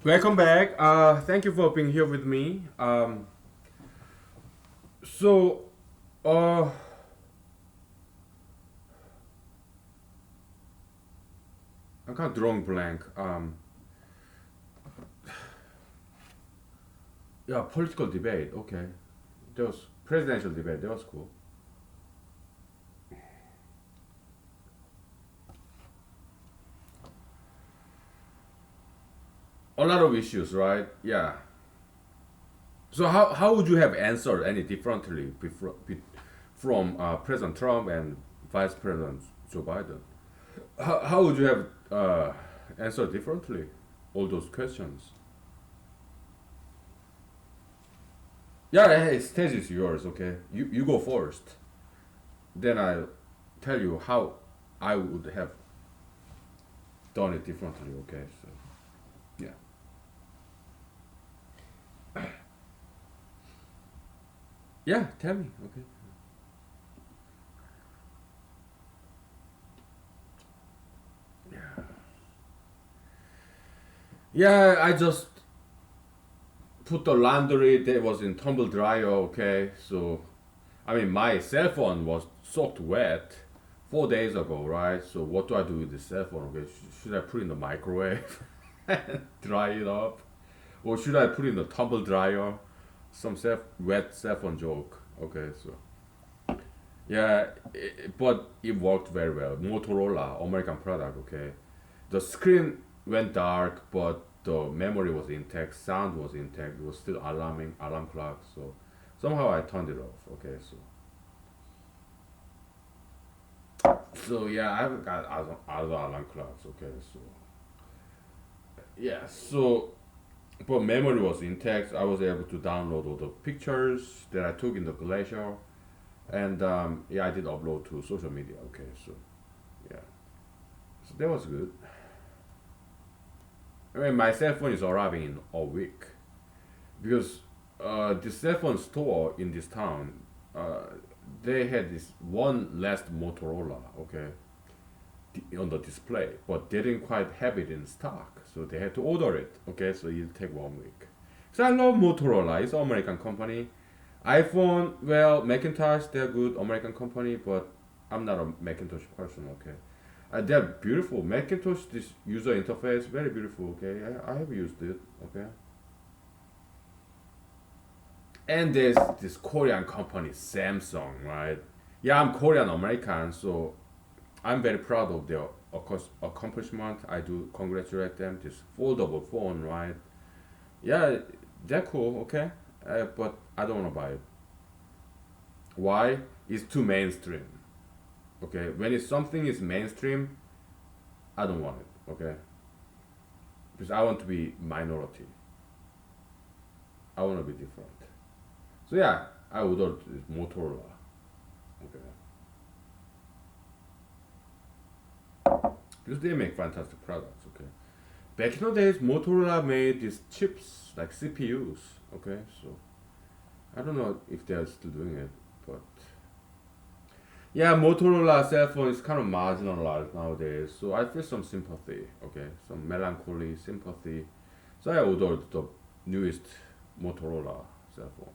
Welcome back. Thank you for being here with me. So, uh, I'm kind of drawing blank. Yeah, political debate. Okay, there was presidential debate. That was cool. A lot of issues, right? Yeah. So how would you have answered any differently from President Trump and Vice President Joe Biden? How would you have answered differently all those questions? Yeah, hey, stage is yours. Okay, you go first. Then I'll tell you how I would have done it differently. Okay, so yeah, yeah. Tell me. Okay. Yeah, yeah. I just put the laundry that was in tumble dryer. Okay, so I mean my cell phone was soaked wet 4 days ago, right? So what do I do with the cell phone? Okay, should I put it in the microwave and dry it up, or should I put it in the tumble dryer? Some wet cell phone joke. Okay, so yeah, but it worked very well. Motorola, American product. Okay, the screen went dark, but the memory was intact, sound was intact. It was still alarming alarm clock. So somehow I turned it off. Okay, so yeah, I've got other alarm clocks. Okay, so yeah, so but memory was intact. I was able to download all the pictures that I took in the glacier, and yeah, I did upload to social media. Okay, so yeah, so that was good. I mean, my cell phone is arriving in a week because the cell phone store in this town, uh, they had this one last Motorola, okay, on the display, but they didn't quite have it in stock, so they had to order it. Okay, so it'll take 1 week. So I love Motorola. It's an American company. iPhone, well, Macintosh, they're good American company, but I'm not a Macintosh person. Okay, they're beautiful. Macintosh, this user interface, very beautiful. Okay, I have used it. Okay, and there's this Korean company, Samsung, right? Yeah, I'm Korean American, so I'm very proud of their accomplishment. I do congratulate them. This foldable phone, right? Yeah, they're cool. Okay, but I don't want to buy it. Why? It's too mainstream. Okay, when it's something is mainstream, I don't want it. Okay, because I want to be minority. I want to be different. So yeah, I ordered this Motorola. Okay, because they make fantastic products. Okay, back in the days, Motorola made these chips like CPUs. Okay, so I don't know if they're still doing it, but yeah, Motorola cell phone is kind of marginalized nowadays. So I feel some sympathy. Okay, some melancholy sympathy. So I ordered the newest Motorola cell phone.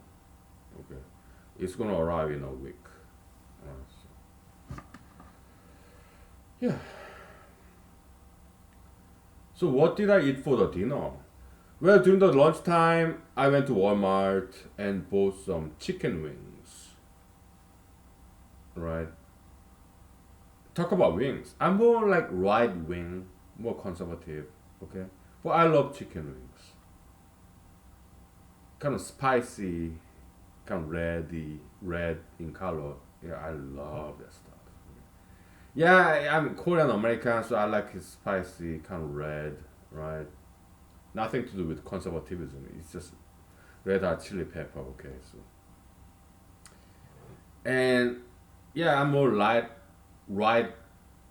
Okay, it's gonna arrive in a week. So, yeah. So what did I eat for the dinner? Well, during the lunchtime, I went to Walmart and bought some chicken wings. Right. Talk about wings. I'm more like right wing, more conservative. Okay. But I love chicken wings. Kind of spicy, kind of red in color. Yeah, I love that stuff. Yeah, I'm Korean American, so I like it spicy, kind of red, right? Nothing to do with conservatism. It's just red hot chili pepper. Okay, so and yeah, I'm more right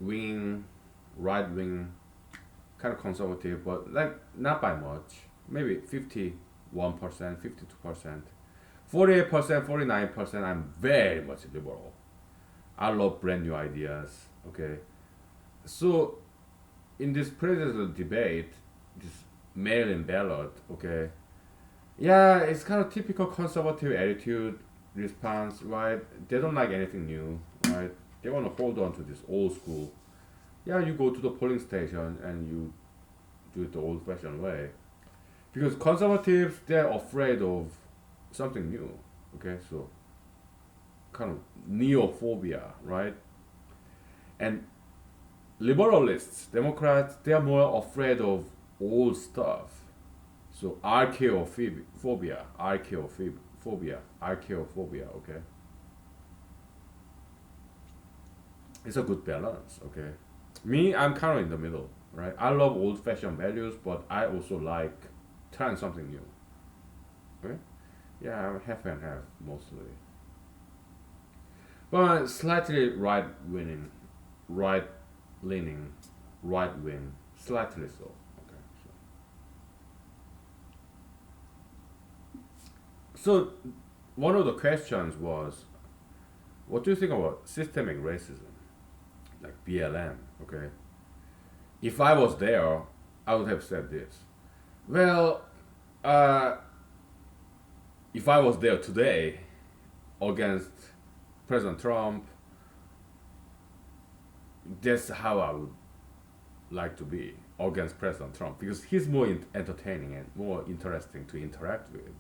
wing, right wing, kind of conservative, but like not by much. Maybe 51%, 52%, 48%, 49%. I'm very much liberal. I love brand new ideas. Okay, so in this presidential debate, this mail-in ballot, okay. Yeah, it's kind of typical conservative attitude response, right? They don't like anything new, right? They want to hold on to this old school. Yeah, you go to the polling station and you do it the old-fashioned way. Because conservatives, they're afraid of something new, okay? So kind of neophobia, right? And liberalists, Democrats, they're more afraid of old stuff. So archaeophobia, okay? It's a good balance, okay? Me, I'm kind of in the middle, right? I love old-fashioned values, but I also like trying something new, okay? Yeah, I'm half and half mostly, but slightly right leaning, right wing, slightly so. Okay, so one of the questions was, what do you think about systemic racism, like BLM? Okay, if I was there, I would have said this. Well, uh, if I was there today against President Trump, that's how I would like to be against President Trump because he's more entertaining and more interesting to interact with.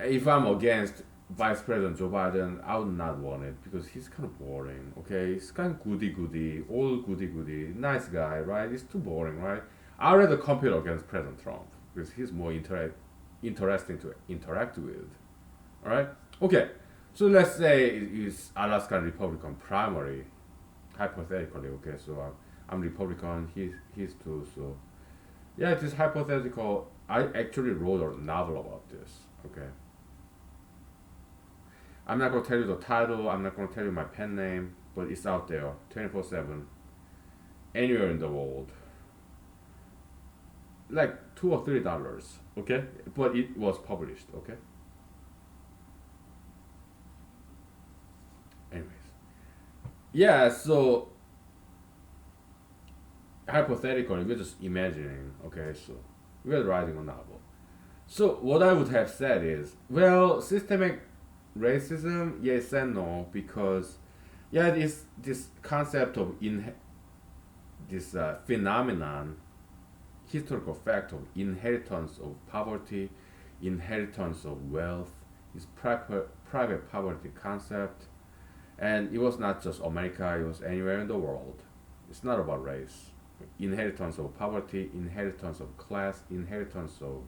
If I'm against Vice President Joe Biden, I would not want it because he's kind of boring. Okay, he's kind of goody goody, all goody goody, nice guy, right? It's too boring, right? I'd rather compete against President Trump because he's more interesting to interact with. All right, okay. So let's say it's Alaska Republican primary, hypothetically. Okay, so I'm Republican, he's too. So yeah, it is hypothetical. I actually wrote a novel about this. Okay. I'm not gonna tell you the title. I'm not gonna tell you my pen name, but it's out there, 24/7, anywhere in the world. Like $2 or $3. Okay, but it was published. Okay. Anyways, yeah. So hypothetically, we're just imagining. Okay, so we're writing a novel. So what I would have said is, well, systemic racism, yes and no, because yeah, this concept of this phenomenon, historical fact of inheritance of poverty, inheritance of wealth, is private poverty concept, and it was not just America; it was anywhere in the world. It's not about race. Inheritance of poverty, inheritance of class, inheritance of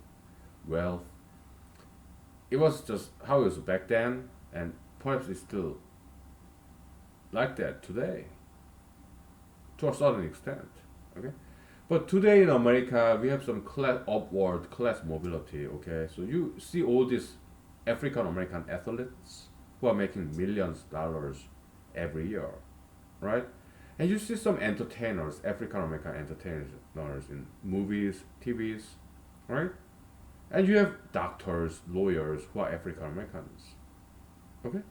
wealth. It was just how it was back then, and perhaps it's still like that today, to a certain extent. Okay, but today in America we have some upward class mobility. Okay, so you see all these African American athletes who are making millions of dollars every year, right? And you see some entertainers, African American entertainers in movies, TVs, right? And you have doctors, lawyers who are African Americans. Okay?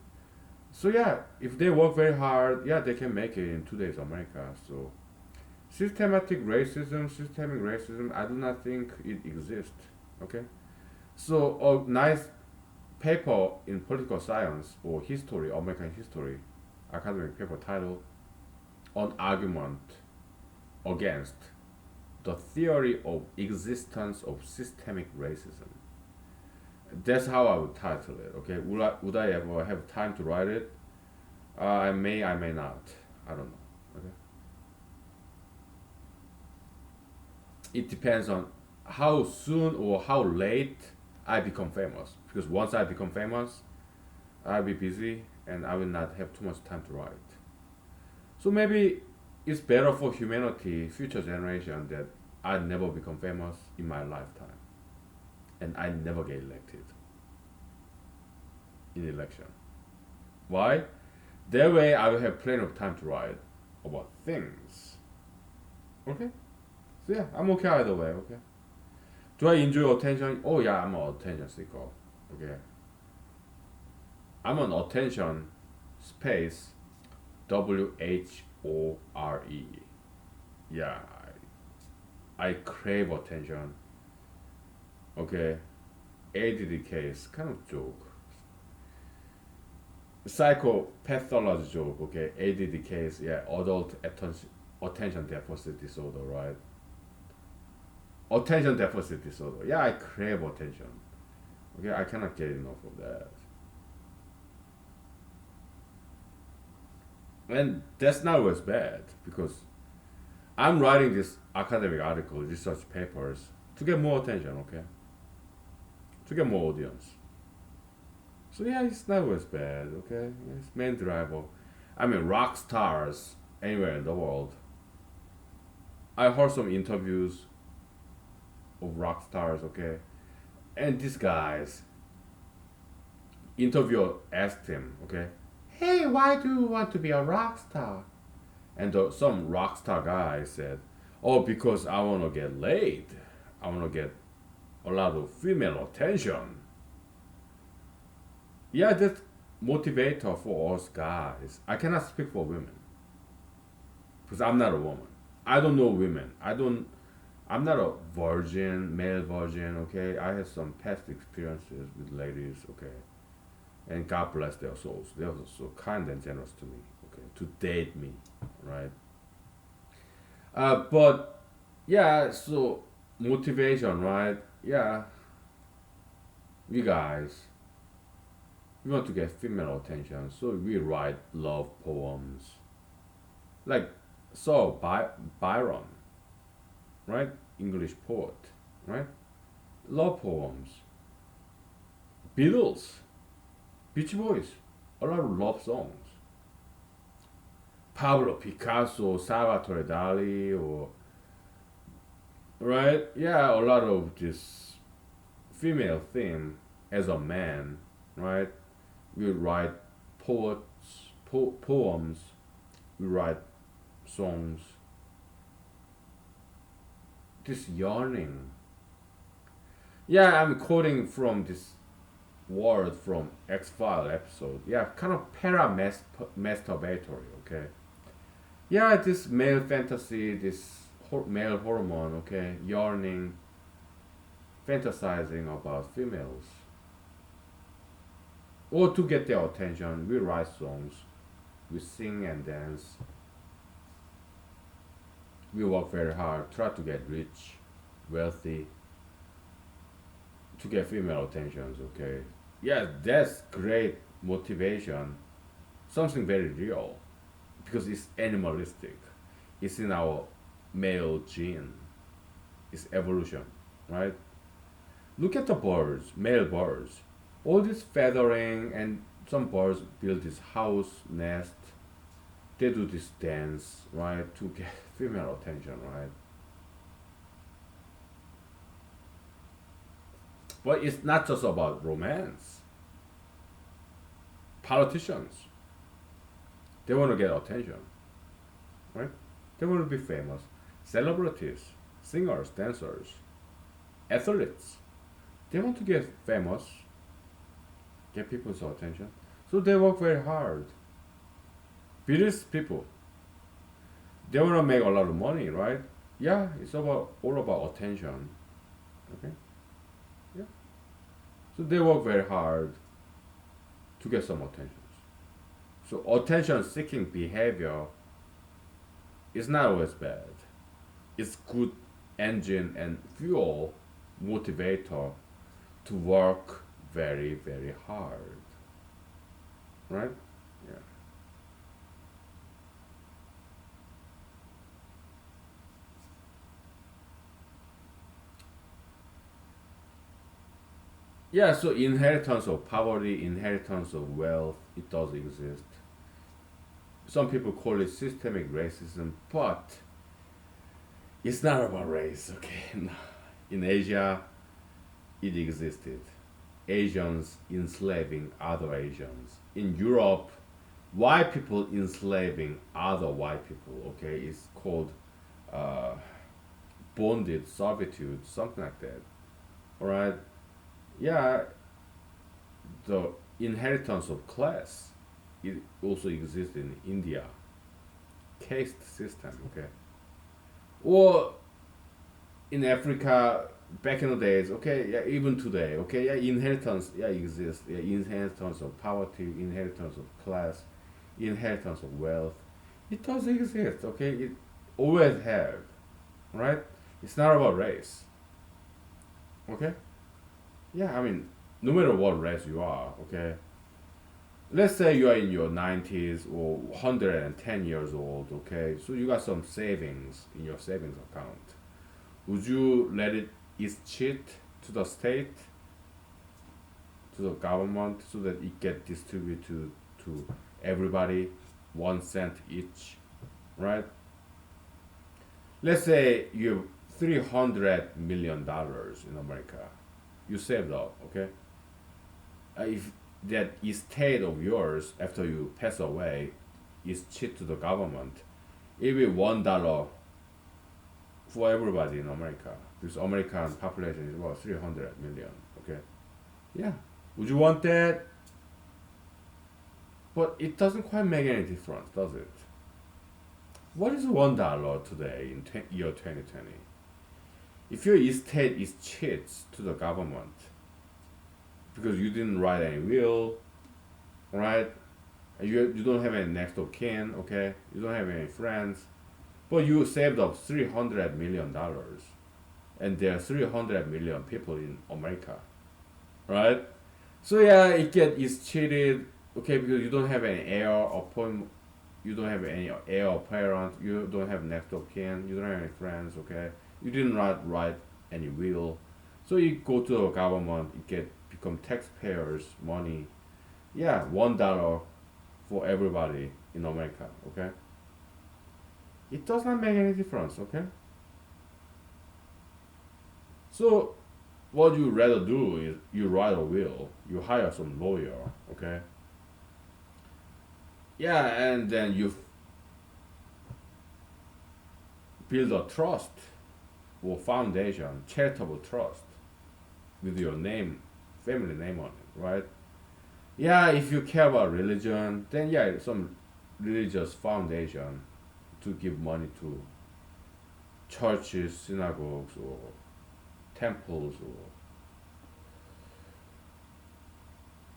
So yeah, if they work very hard, yeah, they can make it in today's America. So systemic racism, I do not think it exists. Okay? So a nice paper in political science or history, American history, academic paper title, an argument against the theory of existence of systemic racism. That's how I would title it. Okay, would I ever have time to write it? I may not. I don't know. Okay, it depends on how soon or how late I become famous. Because once I become famous, I'll be busy and I will not have too much time to write. So maybe it's better for humanity, future generation, that I never become famous in my lifetime, and I never get elected in election. Why? That way I will have plenty of time to write about things. Okay? So yeah, I'm okay either way, okay? Do I enjoy attention? Oh yeah, I'm an attention seeker. Okay. I'm an attention space WHORE. Yeah. I crave attention. Okay, ADD case, kind of joke. Psychopathology joke. Okay, ADD case. Yeah, attention deficit disorder, right? Attention deficit disorder. Yeah, I crave attention. Okay, I cannot get enough of that. And that's not always bad because I'm writing this academic article, research papers to get more attention, okay? To get more audience. So yeah, it's not always bad, okay? It's main driver. I mean, rock stars anywhere in the world. I heard some interviews of rock stars, okay? And these guys, interviewer asked him, okay, hey, why do you want to be a rock star? And some rock star guy said, oh, because I want to get laid. I want to get a lot of female attention. Yeah, that's motivator for us guys. I cannot speak for women because I'm not a woman. I don't know women. I'm not a virgin, male virgin. Okay, I had some past experiences with ladies. Okay, and God bless their souls. They were so kind and generous to me. Okay, to date me, right? But yeah, so motivation, right? Yeah, we guys, we want to get female attention, so we write love poems, like Byron, right? English poet, right? Love poems. Beatles, Beach Boys, a lot of love songs. Pablo Picasso, Salvatore Dali, or right? Yeah, a lot of this female theme as a man, right? We write poems, we write songs. This yearning. Yeah, I'm quoting from this word from X File episode. Yeah, kind of masturbatory. Okay. Yeah, this male fantasy, this male hormone. Okay, yearning, fantasizing about females, or to get their attention. We write songs, we sing and dance. We work very hard, try to get rich, wealthy, to get female attentions. Okay, yeah, that's great motivation. Something very real, because it's animalistic. It's in our male gene. It's evolution, right? Look at the birds, male birds. All this feathering, and some birds build this house nest. They do this dance, right, to get female attention, right? But it's not just about romance. Politicians, they want to get attention, right? They want to be famous. Celebrities, singers, dancers, athletes, they want to get famous, get people's attention. So they work very hard. Business people, they want to make a lot of money, right? Yeah, it's about all about attention. Okay, yeah. So they work very hard to get some attention. So attention-seeking behavior is not always bad. It's good engine and fuel motivator to work very very hard, right? Yeah. Yeah, so inheritance of poverty, inheritance of wealth, it does exist. Some people call it systemic racism, but it's not about race, okay? In Asia, it existed. Asians enslaving other Asians. In Europe, white people enslaving other white people, okay? It's called uh, bonded servitude, something like that. All right? Yeah, the inheritance of class, it also exists in India. Caste system, okay? Or in Africa back in the days, okay, yeah, even today, okay, yeah, inheritance, yeah, exists, yeah, inheritance of poverty, inheritance of class, inheritance of wealth, it does exist, okay, it always have, right? It's not about race, okay? Yeah, I mean, no matter what race you are, okay, let's say you are in your 90s or 110 years old, okay, so you got some savings in your savings account. Would you let it is cheat to the state, to the government, so that it get distributed to everybody, 1 cent each, right? Let's say you have $300 million in America. You saved up, okay? If that estate of yours after you pass away is cheat to the government, it will be $1 for everybody in America. Because American population is about 300 million. Okay, yeah. Would you want that? But it doesn't quite make any difference, does it? What is $1 today in year 2020? If your estate is cheats to the government because you didn't write any will, right? And you don't have any next of kin, okay? You don't have any friends, but you saved up $300 million, and there are 300 million people in America, right? So yeah, it's cheated, okay, because you don't have any heir appointment, you don't have any heir apparent, you don't have next of kin, you don't have any friends, okay? You didn't write any will, so you go to the government, you become taxpayers' money. Yeah, $1 for everybody in America, okay? It does not make any difference, okay? So what you rather do is you write a will, you hire some lawyer, okay? Yeah, and then you build a trust or foundation, charitable trust with your name, family name on it, right? Yeah, if you care about religion, then yeah, some religious foundation to give money to churches, synagogues, or temples, or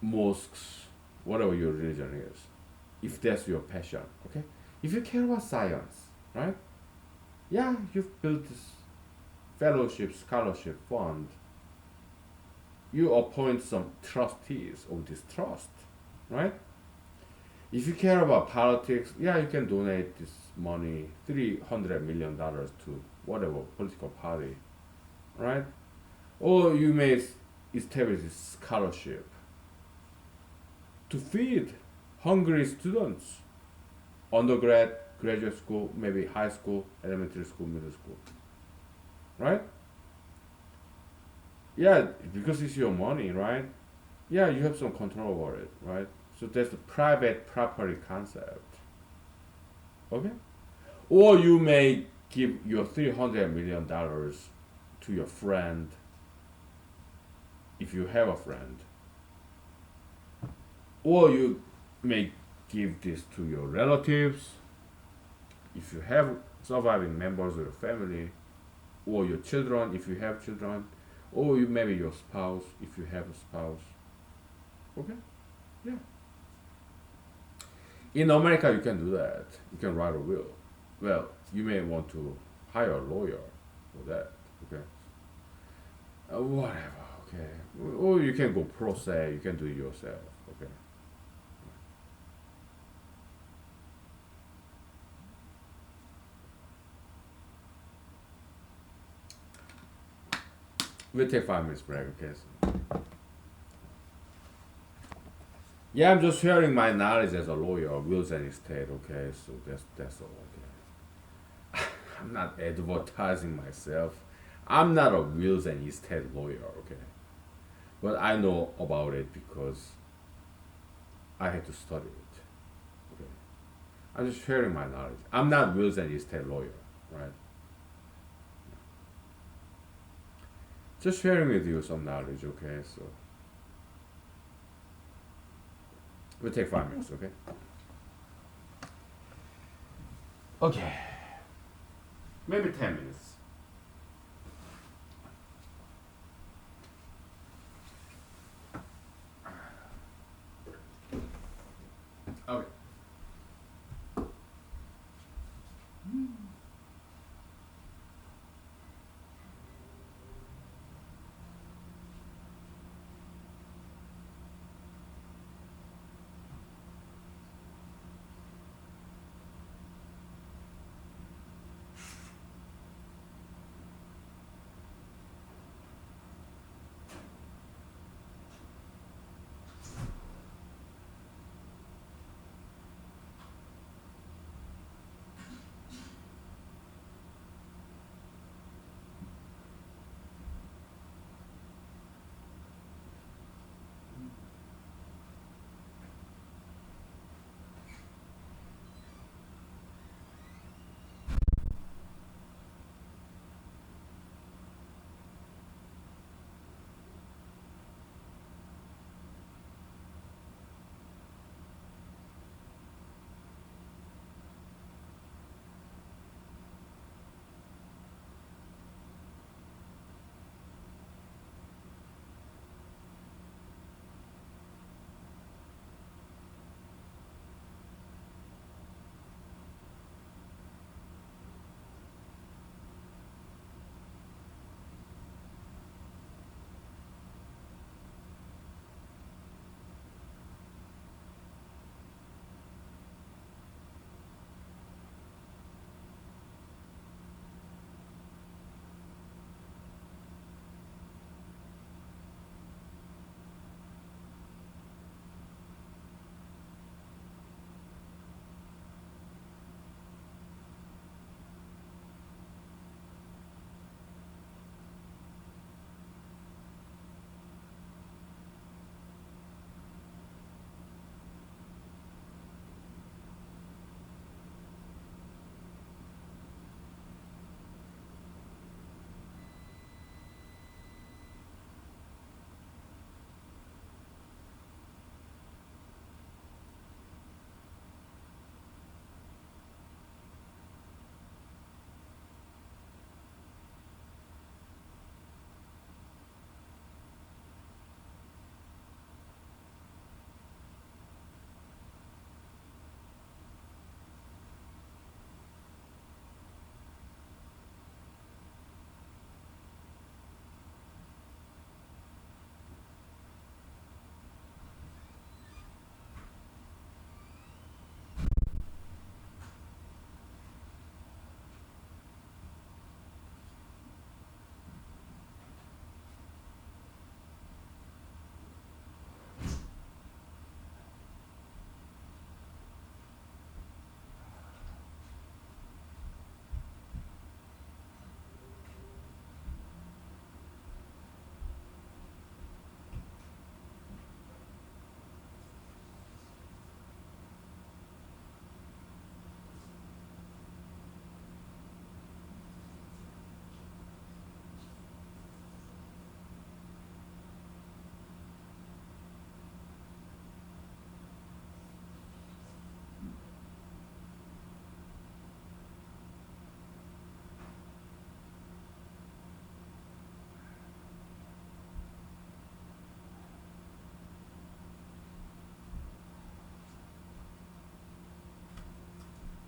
mosques, whatever your religion is, if that's your passion, okay? If you care about science, right? Yeah, you've built this fellowship, scholarship fund. You appoint some trustees of this trust, right? If you care about politics, yeah, you can donate this money, $300 million to whatever political party, right? Or you may establish a scholarship to feed hungry students, undergrad, graduate school, maybe high school, elementary school, middle school, right? Yeah, because it's your money, right? Yeah, you have some control over it, right? So that's the private property concept, okay? Or you may give your $300 million to your friend, if you have a friend. Or you may give this to your relatives, if you have surviving members of your family, or your children, if you have children, or maybe your spouse, if you have a spouse. Okay? Yeah. In America, you can do that. You can write a will. Well, you may want to hire a lawyer for that. Okay? Whatever. Okay? Or you can go pro se. You can do it yourself. Okay? We'll take 5 minutes break. Okay? So. Yeah, I'm just sharing my knowledge as a lawyer, wills and estate. Okay, so that's all. Okay. I'm not advertising myself. I'm not a wills and estate lawyer. Okay, but I know about it because I had to study it. Okay, I'm just sharing my knowledge. I'm not wills and estate lawyer, right? Just sharing with you some knowledge. Okay, so. We'll take 5 minutes, okay? Okay. Maybe 10 minutes.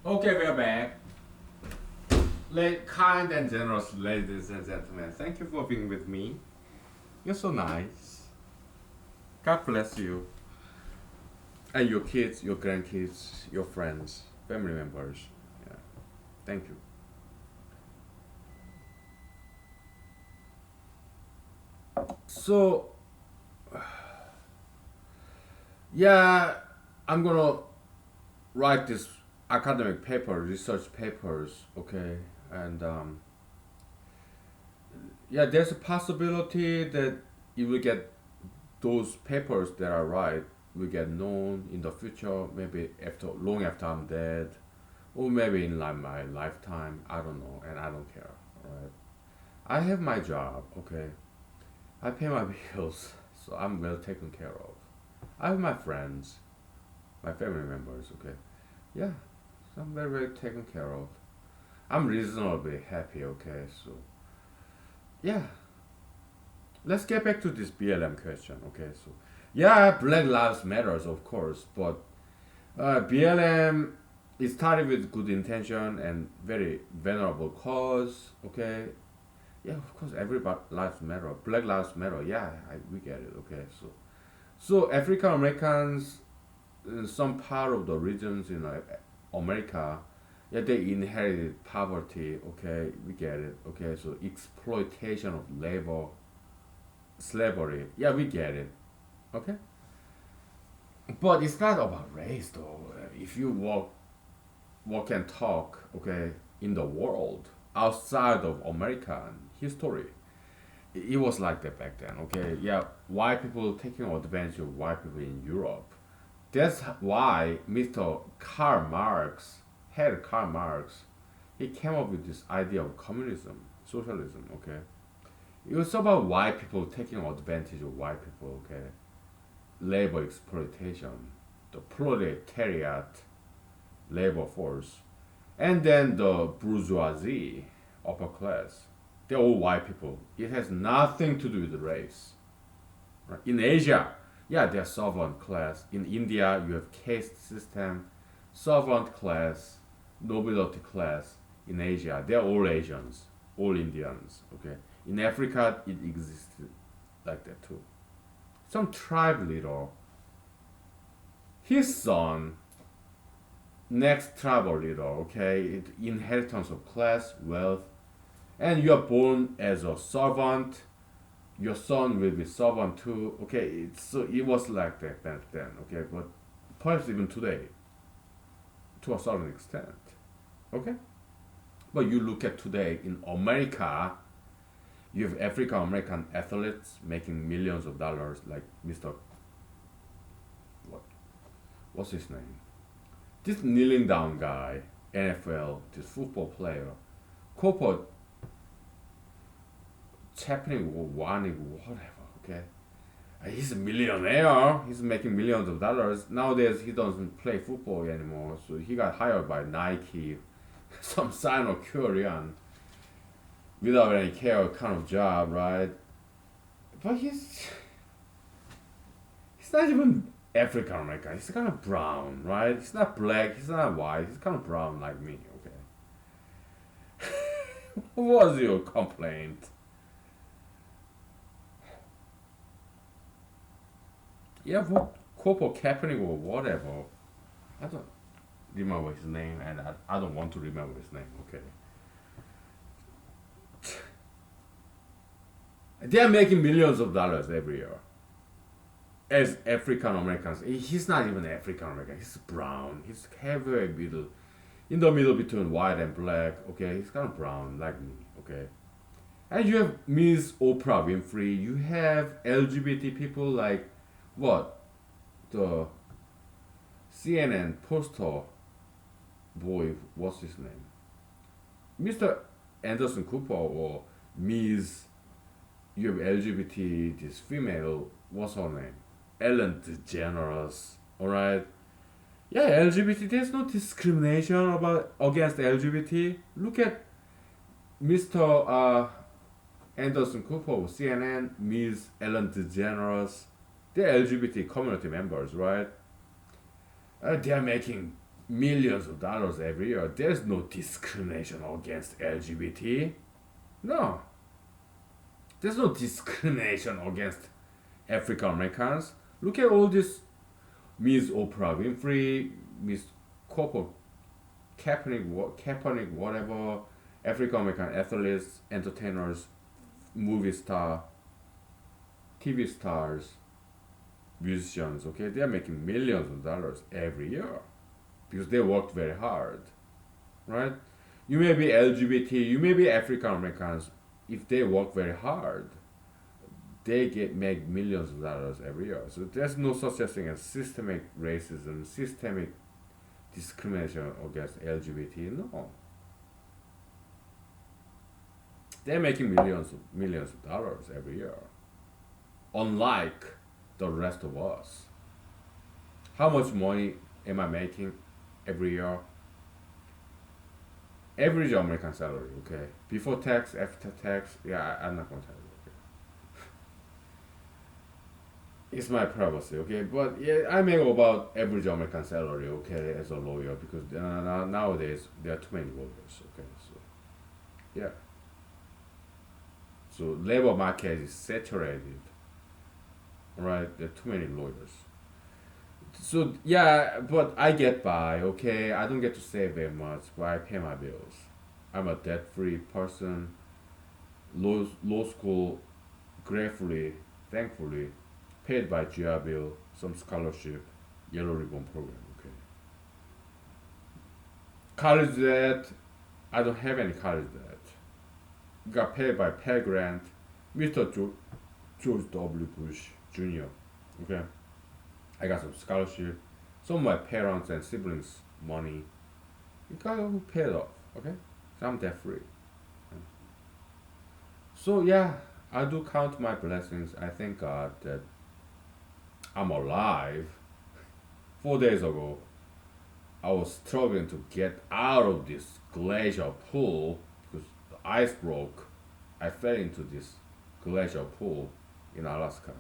Okay, we're back. Kind and generous ladies and gentlemen, thank you for being with me. You're so nice. God bless you. And your kids, your grandkids, your friends, family members. Yeah. Thank you. So, yeah, I'm gonna write this academic paper, research papers, okay? And yeah, there's a possibility that you will get those papers that I write will get known in the future, maybe after long after I'm dead, or maybe in like my lifetime. I don't know, and I don't care. Right? I have my job. Okay, I pay my bills, so I'm well taken care of. I have my friends, my family members. Okay, yeah, so I'm very taken care of. I'm reasonably happy. Okay, so yeah, let's get back to this BLM question. Okay, so yeah, Black Lives Matters, of course, but BLM it started with good intention and very venerable cause. Okay, yeah, of course, everybody lives matter. Black lives matter. Yeah, we get it. Okay, so African Americans in some part of the regions in America, yeah, they inherited poverty. Okay, we get it. Okay, so exploitation of labor, slavery. Yeah, we get it. Okay, but it's not about race though. If you walk and talk, okay, in the world outside of American history, it was like that back then. Okay, yeah, white people taking advantage of white people in Europe. That's why Mr. Karl Marx, head Karl Marx, he came up with this idea of communism, socialism. Okay, it was about white people taking advantage of white people. Okay, labor exploitation, the proletariat labor force, and then the bourgeoisie, upper class. They're all white people. It has nothing to do with race. Right? In Asia, yeah, they're servant class. In India, you have caste system, servant class, nobility class. In Asia, they're all Asians, all Indians. Okay. In Africa, it existed like that too. Some tribe leader, his son next travel leader, okay? Inheritance of class, wealth, and you are born as a servant. Your son will be servant too, okay? So it was like that back then, okay? But perhaps even today, to a certain extent, okay? But you look at today in America, you have African American athletes making millions of dollars, like Mr. What? What's his name? This kneeling down guy, NFL, this football player, corporate happening or wanting whatever, okay? He's a millionaire. He's making millions of dollars. Nowadays, he doesn't play football anymore. So he got hired by Nike, some Sino-Korean, without any care kind of job, right? But he's not even African American. He's kind of brown, right? He's not black. He's not white. He's kind of brown like me. Okay. What was your complaint? Yeah, what Corporal Kaepernick or whatever. I don't remember his name, and I don't want to remember his name. Okay. They're making millions of dollars every year as African Americans. He's not even African American. He's brown. He's heavy middle, in the middle between white and black. Okay, he's kind of brown like me. Okay, and you have Miss Oprah Winfrey. You have LGBT people like what the CNN poster boy. What's his name? Mr. Anderson Cooper or Miss. You have LGBT. This female. What's her name? Ellen DeGeneres. All right. Yeah, LGBT. There's no discrimination about against LGBT. Look at Mr. Anderson Cooper of CNN, Ms. Ellen DeGeneres. They're LGBT community members, right? They're making millions of dollars every year. There's no discrimination against LGBT. No, there's no discrimination against African Americans. Look at all this Miss Oprah Winfrey, Miss Coco Kaepernick, whatever, African American athletes, entertainers, movie star, TV stars, musicians. Okay, they are making millions of dollars every year because they worked very hard, right? You may be LGBT, you may be African Americans. If they work very hard, they get make millions of dollars every year. So there's no such a thing as systemic racism, systemic discrimination against LGBT. No, they're making millions of dollars every year. Unlike the rest of us, how much money am I making every year? Average American salary, okay. Before tax, after tax, yeah, I'm not gonna tell you. It's my privacy, okay? But yeah, I make about average American salary, okay, as a lawyer because nowadays there are too many lawyers, okay? So yeah, so labor market is saturated, right? There are too many lawyers. So yeah, but I get by, okay? I don't get to save very much, but I pay my bills. I'm a debt-free person. Law school, gratefully, thankfully, paid by GI Bill, some scholarship, yellow ribbon program. Okay. College debt, I don't have any college debt. Got paid by Pell Grant, Mr. George W. Bush Jr. Okay. I got some scholarship, some of my parents and siblings' money. It got all paid off. Okay. So I'm debt free. So yeah, I do count my blessings. I thank God that I'm alive. 4 days ago, I was struggling to get out of this glacial pool because the ice broke. I fell into this glacial pool in Alaska.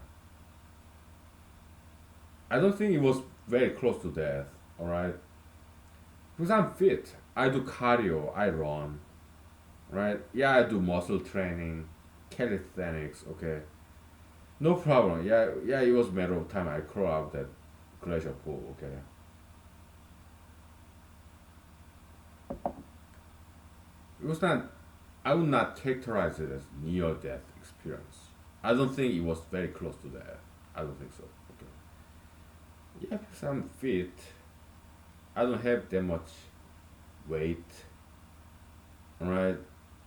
I don't think it was very close to death, alright? Because I'm fit. I do cardio, I run, right? Yeah, I do muscle training, calisthenics, okay? No problem. Yeah, it was a matter of time I crawl out that glacier pool, okay? It was not, I would not characterize it as near death experience. I don't think it was very close to death. I don't think so, okay? Yeah, because I'm fit. I don't have that much weight, alright?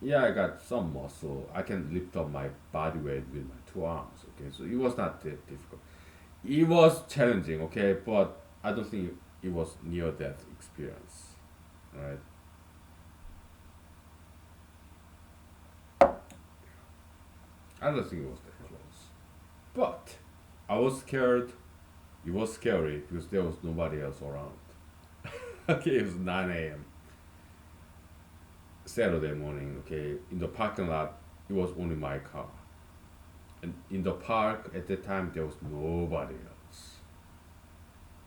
Yeah, I got some muscle. I can lift up my body weight with my two arms, okay? So it was not that difficult. It was challenging, okay? But I don't think it was near death experience, right? I don't think it was that close. But I was scared. It was scary because there was nobody else around. Okay, it was 9 a.m. Saturday morning, okay? In the parking lot, it was only my car. And in the park, at the time, there was nobody else.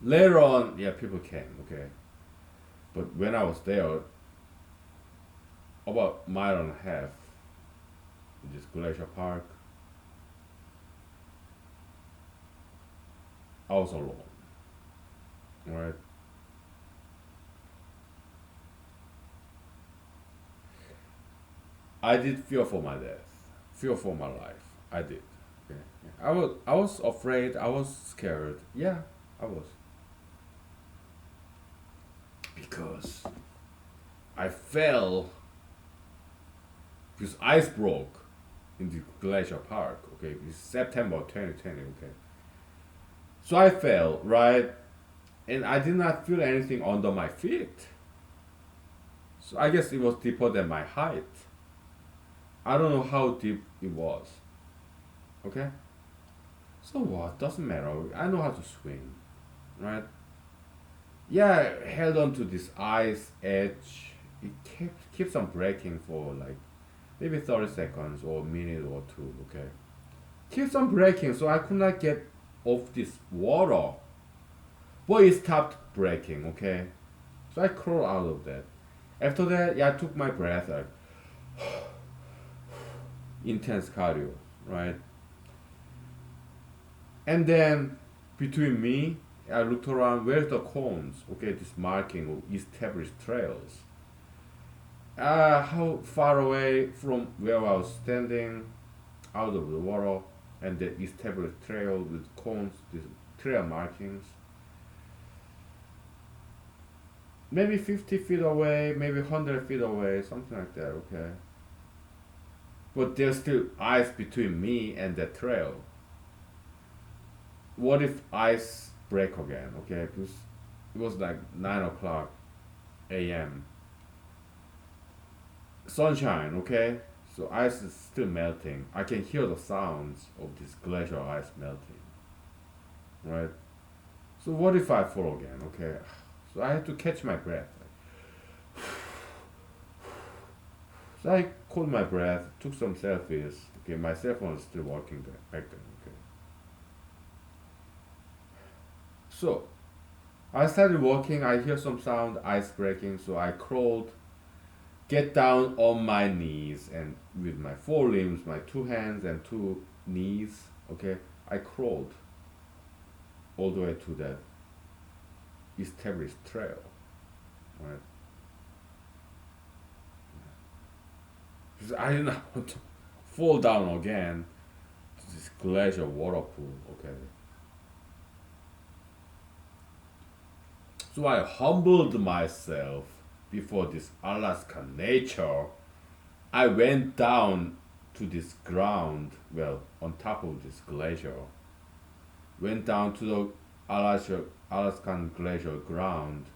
Later on, yeah, people came, okay? But when I was there, about a mile and a half, in this glacier park, I was alone, right? I did fear for my death, fear for my life. I did. Okay. Yeah. I was afraid. I was scared. Yeah, I was because I fell because ice broke in the glacier park. Okay, it's September 2020. Okay, so I fell right, and I did not feel anything under my feet. So I guess it was deeper than my height. I don't know how deep it was. Okay? So what? Doesn't matter. I know how to swim. Right? Yeah, I held on to this ice edge. It keeps on breaking for like maybe 30 seconds or a minute or two. Okay? Keeps on breaking, so I could not get off this water. But it stopped breaking. Okay? So I crawled out of that. After that, yeah, I took my breath, like intense cardio, right? And then between me, I looked around, where's the cones? Okay, this marking of established trails. How far away from where I was standing, out of the water, and the established trail with cones, these trail markings. Maybe 50 feet away, maybe 100 feet away, something like that, okay? But there's still ice between me and the trail. What if ice break again, okay? Because it was like 9 o'clock a.m. Sunshine, okay? So ice is still melting. I can hear the sounds of this glacial ice melting, right? So what if I fall again, okay? So I had to catch my breath. So I caught my breath, took some selfies. Okay, my cell phone is still working back then, okay? So I started walking, I hear some sound, ice breaking, so I crawled, get down on my knees, and with my forelimbs, my two hands and two knees, okay, I crawled all the way to the established trail, right? Because I didn't want to fall down again to this glacial water pool, okay? So I humbled myself before this Alaskan nature. I went down to this ground, well, on top of this glacier. Went down to the Alaskan glacial ground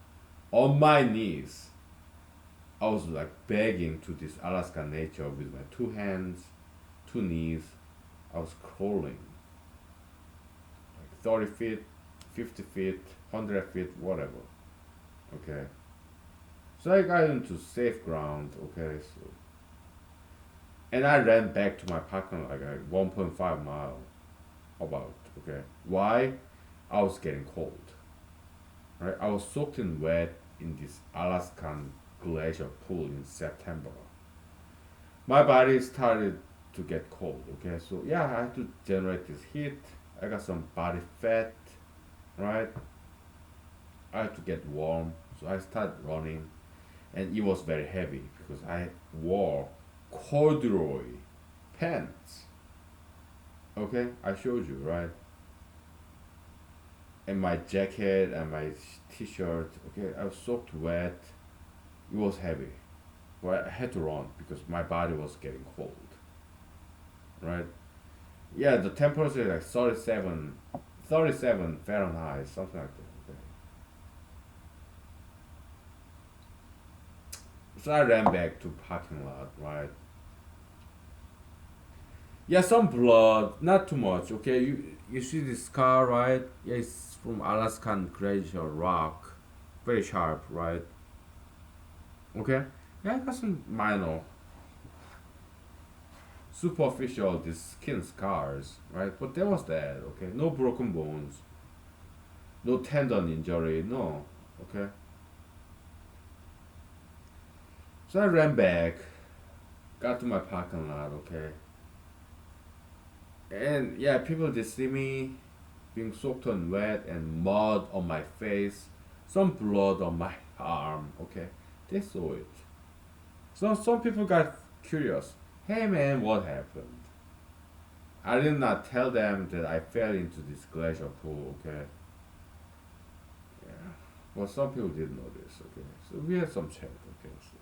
on my knees. I was like begging to this Alaskan nature with my two hands, two knees. I was crawling like 30 feet, 50 feet, 100 feet, whatever. Okay. So I got into safe ground, okay, so and I ran back to my parking lot like 1.5 mile about, okay. Why? I was getting cold. Right? I was soaked in wet in this Alaskan glacier pool in September. My body started to get cold, okay, so yeah, I had to generate this heat. I got some body fat, right? I had to get warm, so I started running, and it was very heavy because I wore corduroy pants. Okay, I showed you, right? And my jacket and my t-shirt. Okay, I was soaked wet. It was heavy. Well, I had to run because my body was getting cold. Right? Yeah, the temperature is like 37 Fahrenheit, something like that. Okay. So I ran back to parking lot, right? Yeah, some blood, not too much. Okay, you see this scar, right? Yeah, it's from Alaskan glacier rock, very sharp, right? Okay. Yeah, I got some minor, superficial, these skin scars, right? But there was that. Okay, no broken bones, no tendon injury, no. Okay. So I ran back, got to my parking lot. Okay. And yeah, people they see me being soaked on wet and mud on my face, some blood on my arm, okay? They saw it. So some people got curious. Hey man, what happened? I did not tell them that I fell into this glacial pool, okay? Yeah. Well, some people did know this, okay? So we had some chat, okay? So,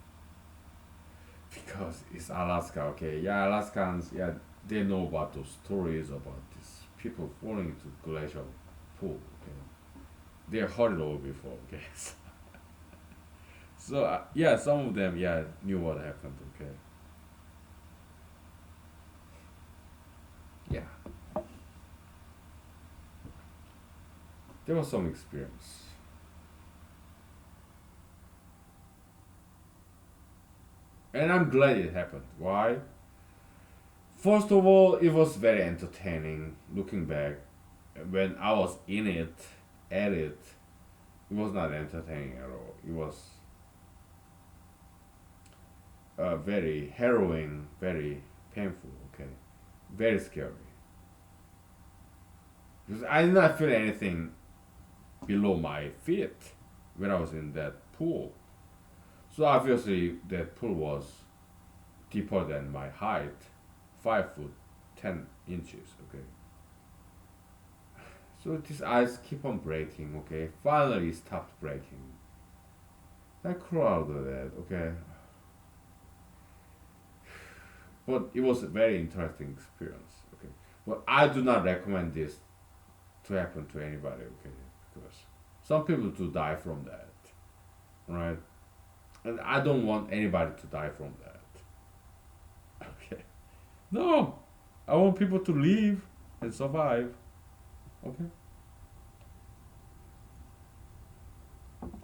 because it's Alaska, okay? Yeah, Alaskans, yeah, they know about those stories about these people falling into glacial pool. Okay, they heard it all before. Okay, so yeah, some of them yeah knew what happened. Okay, yeah, there was some experience, and I'm glad it happened. Why? First of all, it was very entertaining looking back when I was in it, at it. It was not entertaining at all. It was very harrowing, very painful. Okay, very scary. Because I did not feel anything below my feet when I was in that pool. So obviously that pool was deeper than my height, 5 foot 10 inches. Okay. So this ice keep on breaking. Okay. Finally it stopped breaking. I crawled out of that. Okay. But it was a very interesting experience. Okay. But I do not recommend this to happen to anybody. Okay. Because some people do die from that. Right. And I don't want anybody to die from that. Okay. No. I want people to live and survive. Okay.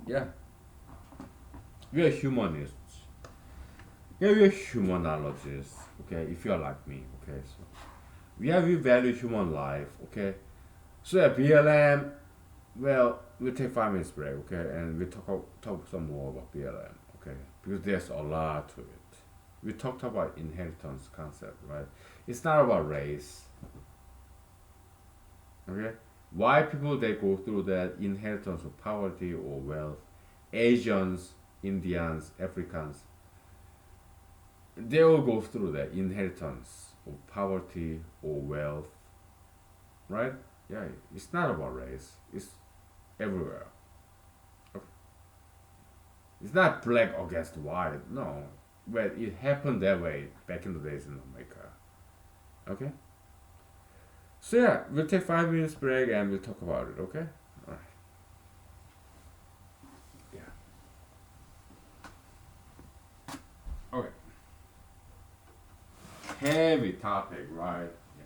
Yeah. We are humanists. Yeah, we are humanologists. Okay. If you are like me. Okay. So we value human life. Okay. So at BLM, well, we'll take 5 minutes break. Okay, and we talk some more about BLM. Okay, because there's a lot to it. We talked about inheritance concept, right? It's not about race. Okay, why people they go through that inheritance of poverty or wealth, Asians, Indians, Africans, they all go through that inheritance of poverty or wealth, right? Yeah, it's not about race. It's everywhere. Okay. It's not black against white. No, but it happened that way back in the days in America. Okay. So yeah, we'll take 5 minutes break and we'll talk about it. Okay. All right. Yeah. Okay. Heavy topic, right? Yeah.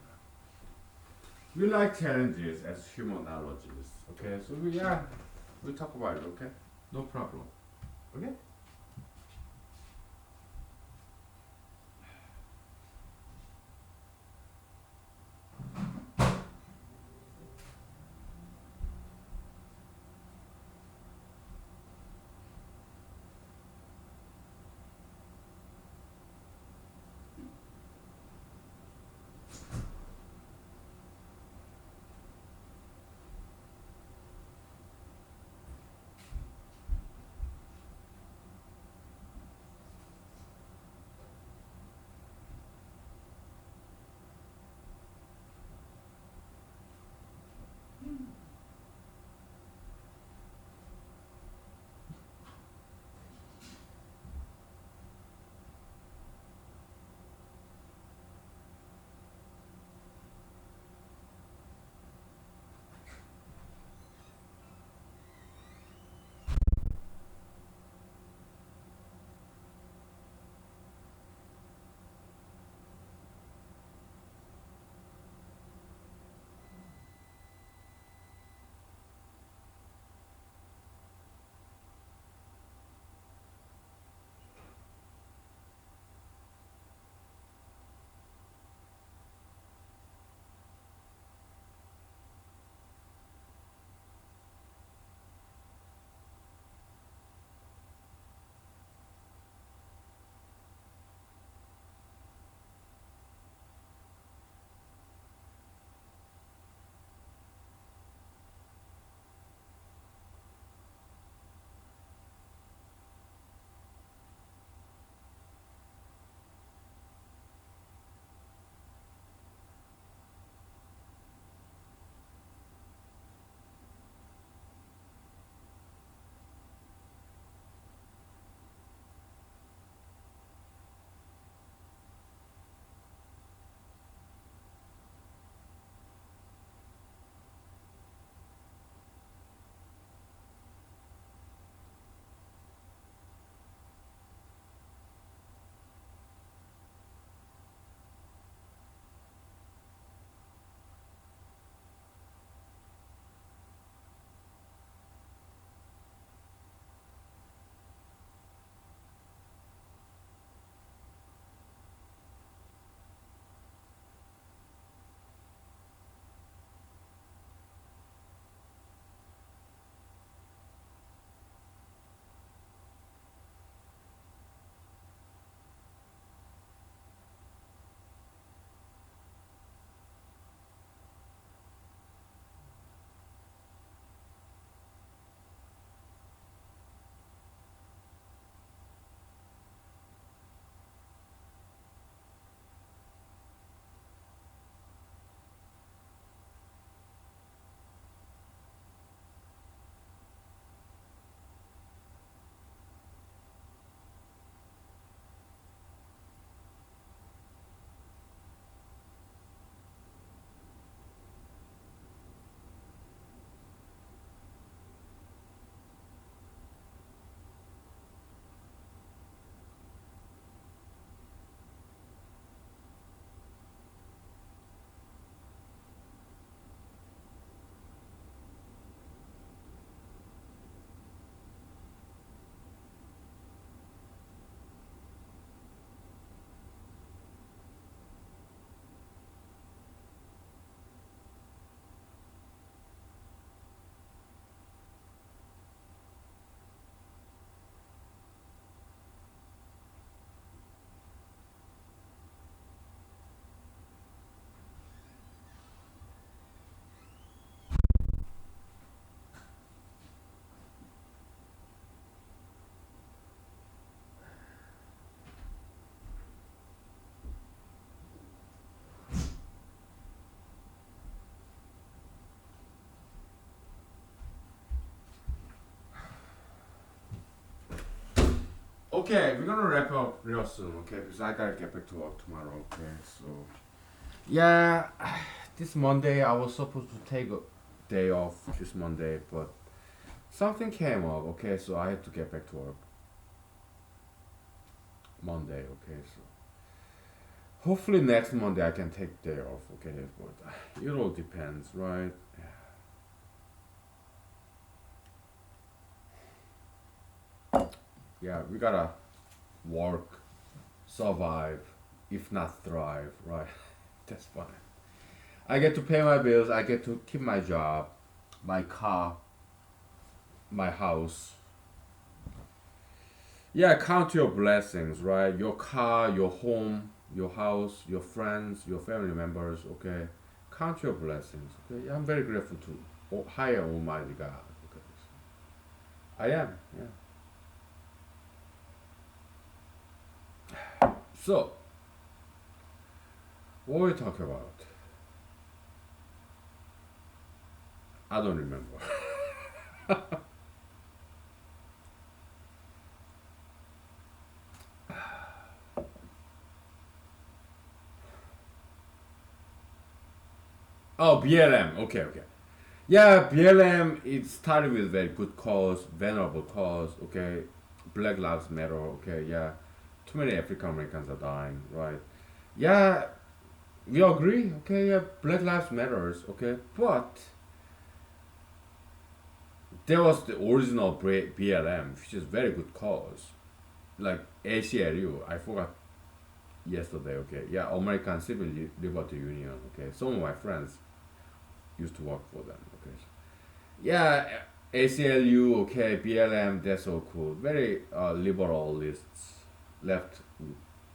We like challenges as humanologists. Okay. So yeah, we'll talk about it. Okay. No problem. Okay. Okay, we're gonna wrap up real soon, okay? Because I gotta get back to work tomorrow, okay? So yeah, this Monday I was supposed to take a day off this Monday, but something came up, okay? So I had to get back to work Monday, okay? So hopefully next Monday I can take day off, okay? But it all depends, right? Yeah, we gotta work, survive, if not thrive, right? That's fine. I get to pay my bills, I get to keep my job, my car, my house. Yeah, count your blessings, right? Your car, your home, your house, your friends, your family members, okay? Count your blessings, okay? Yeah, I'm very grateful to higher Almighty God, okay? I am, yeah. So, what were we talking about? I don't remember. Oh, BLM, okay, okay. Yeah, BLM, it started with very good cause, venerable cause, okay? Black Lives Matter, okay, yeah. Too many African Americans are dying, right? Yeah, we agree, okay, yeah, Black Lives Matters, okay? But there was the original BLM, which is very good cause. Like ACLU, I forgot yesterday, okay? Yeah, American Civil Liberty Union, okay? Some of my friends used to work for them, okay? Yeah, ACLU, okay, BLM, that's so cool. Very liberalists, left,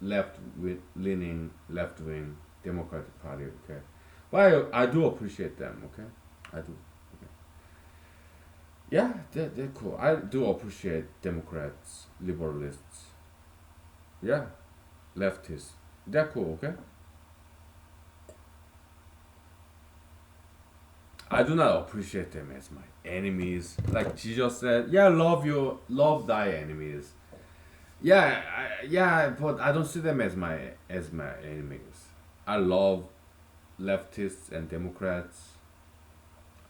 left with leaning, left wing, Democratic Party, okay. But I do appreciate them, okay. I do. Okay. Yeah, they're cool. I do appreciate Democrats, liberalists. Yeah, leftists. They're cool, okay. I do not appreciate them as my enemies. Like Jesus said, yeah, love thy enemies. Yeah, yeah, but I don't see them as my enemies. I love leftists and Democrats,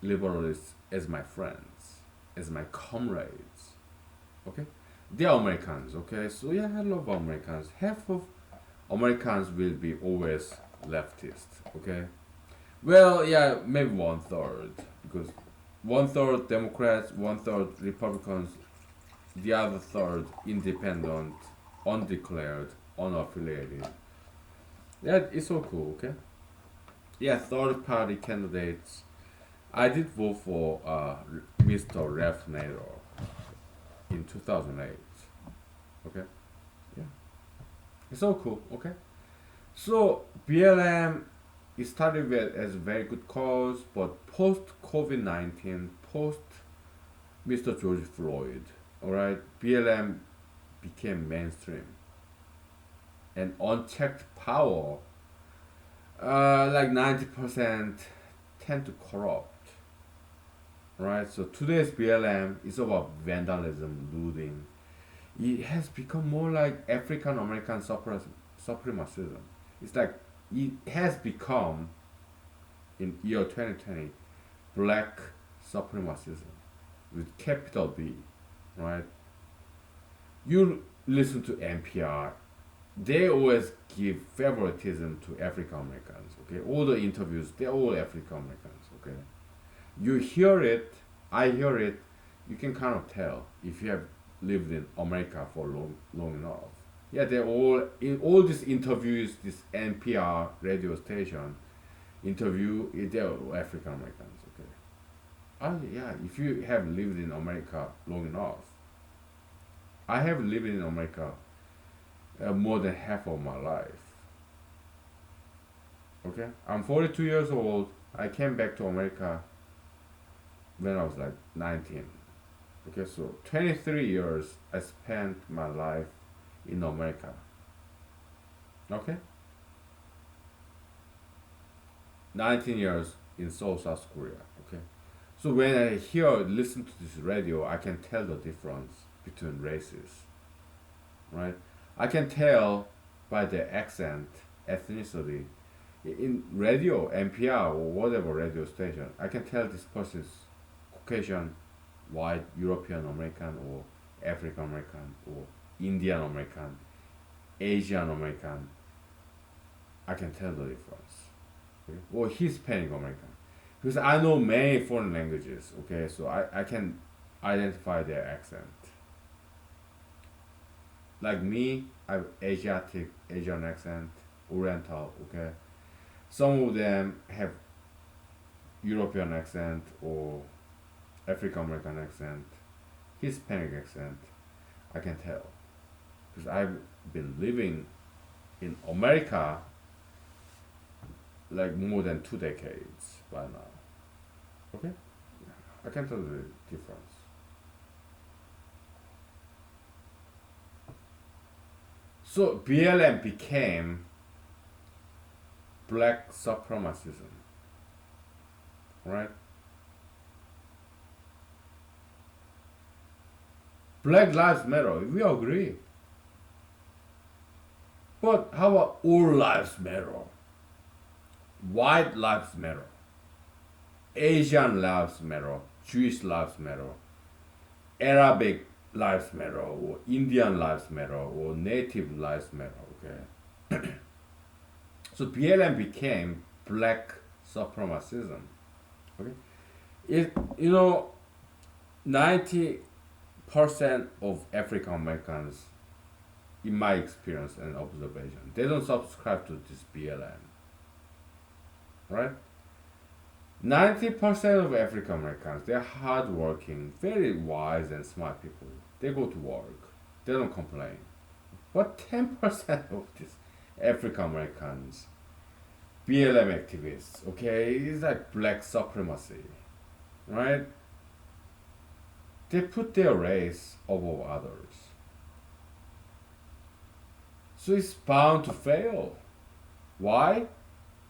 liberals as my friends, as my comrades. Okay, they are Americans. Okay, so yeah, I love Americans. Half of Americans will be always leftist. Okay, well, yeah, maybe one third because one third Democrats, one third Republicans, the other third independent, undeclared, unaffiliated. Yeah, it's all cool, okay? Yeah, third party candidates. I did vote for Mr. Ralph Nader in 2008, okay? Yeah, it's all cool, okay? So, BLM, it started as a very good cause, but post COVID 19, post Mr. George Floyd, alright, BLM became mainstream and unchecked power, like 90% tend to corrupt. Right, so today's BLM is about vandalism, looting. It has become more like African American supremacism. It's like it has become in year 2020 black supremacism with capital B, right? You listen to NPR, they always give favoritism to African Americans. Okay, all the interviews, they're all African Americans. Okay, you hear it, I hear it. You can kind of tell if you have lived in America for long enough. Yeah, they're all in all these interviews. This NPR radio station interview, they're all African Americans. Okay, yeah, if you have lived in America long enough, I have lived in America more than half of my life. Okay, I'm 42 years old. I came back to America when I was like 19. Okay, so 23 years I spent my life in America. Okay, 19 years in Seoul, South Korea. Okay, so when I listen to this radio, I can tell the difference between races. right? I can tell by the accent, ethnicity. In radio, NPR or whatever radio station, I can tell this person is Caucasian, white, European American, or African American, or Indian American, Asian American. I can tell the difference. Okay? Or Hispanic American. Because I know many foreign languages, okay, so I can identify their accent. Like me, I have Asiatic, Asian accent, Oriental, okay. Some of them have European accent or African American accent, Hispanic accent. I can tell because I've been living in America like more than 2 decades by now. Okay, I can tell the difference. So BLM became black supremacism, right? Black lives matter, we agree. But how about all lives matter? White lives matter. Asian lives matter. Jewish lives matter. Arabic lives matter. Or Indian lives matter. Or native lives matter. Okay. So BLM became black supremacism. Okay. It 90% of African Americans, in my experience and observation, they don't subscribe to this BLM. Right? 90% of African Americans, they're hardworking, very wise and smart people. They go to work. They don't complain. But 10% of these African Americans, BLM activists, okay, it's like black supremacy. Right? They put their race above others. So it's bound to fail. Why?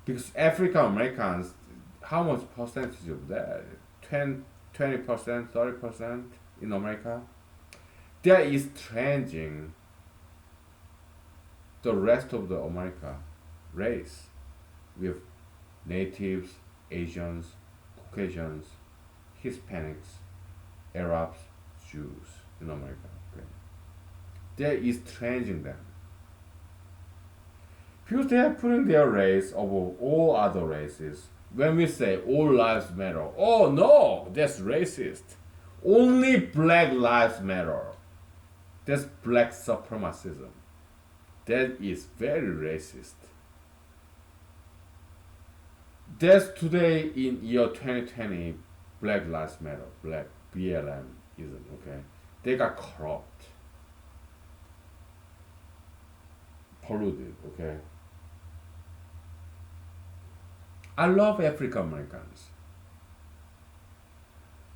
Because African Americans, how much percentage of that? 20%, 30% in America? That is changing the rest of the America race with natives, Asians, Caucasians, Hispanics, Arabs, Jews in America. Okay? That is changing them. Because they are putting their race above all other races. When we say all lives matter, oh no, that's racist. Only black lives matter. That's black supremacism. That is very racist. That's today in year 2020, Black Lives Matter, Black BLM isn't, okay? They got corrupt, polluted, okay? I love African Americans.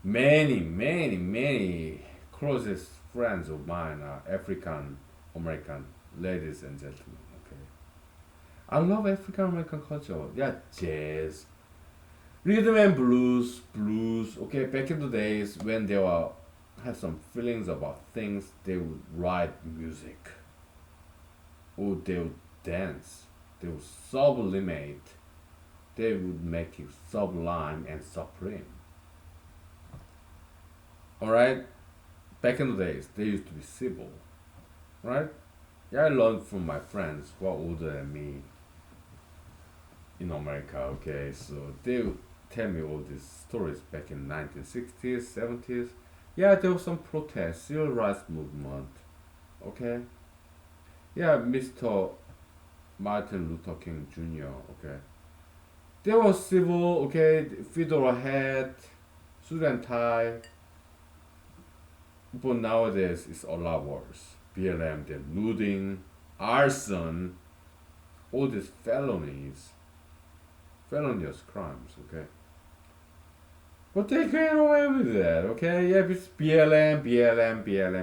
Many closest friends of mine are African American ladies and gentlemen, okay? I love African American culture. Yeah, jazz, rhythm and blues. Okay, back in the days when they were had some feelings about things, they would write music, or they would dance. They would sublimate. They would make it sublime and supreme. All right, back in the days, they used to be civil, right? Yeah, I learned from my friends who are older than me in America. Okay, so they would tell me all these stories back in 1960s, 70s. Yeah, there was some protest, civil rights movement. Okay. Yeah, Mr. Martin Luther King Jr. Okay. There was civil. Okay, fedora hat, suit and tie. But nowadays it's a lot worse. BLM, they're looting, arson, all these felonious crimes, okay? But they get away with that, okay? Yeah, it's BLM,